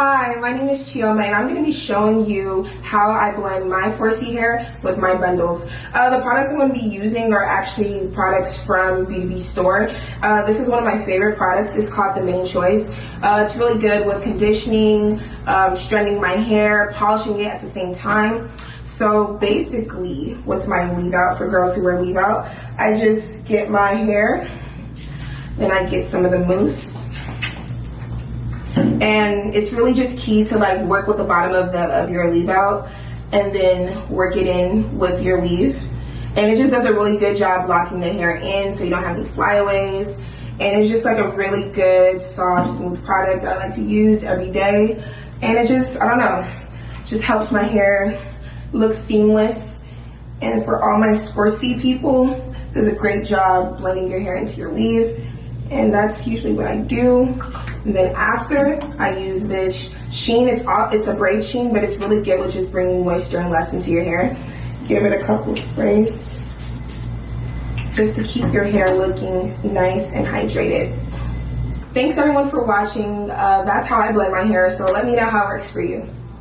Hi, my name is Chioma and I'm going to be showing you how I blend my 4C hair with my bundles. The products I'm going to be using are actually products from B2B Store. This is one of my favorite products. It's called The Main Choice. It's really good with conditioning, straightening my hair, polishing it at the same time. So basically, with my leave out, for girls who wear leave out, I just get my hair, then I get some of the mousse. And it's really just key to like work with the bottom of your leave out and then work it in with your weave. And it just does a really good job locking the hair in so you don't have any flyaways. And it's just like a really good, soft, smooth product that I like to use every day. And it just, I don't know, just helps my hair look seamless. And for all my 4C people, does a great job blending your hair into your weave. And that's usually what I do. And then after, I use this sheen. It's a braid sheen, but it's really good with just bringing moisture and luster into your hair. Give it a couple sprays just to keep your hair looking nice and hydrated. Thanks everyone for watching. That's how I blend my hair, so let me know how it works for you.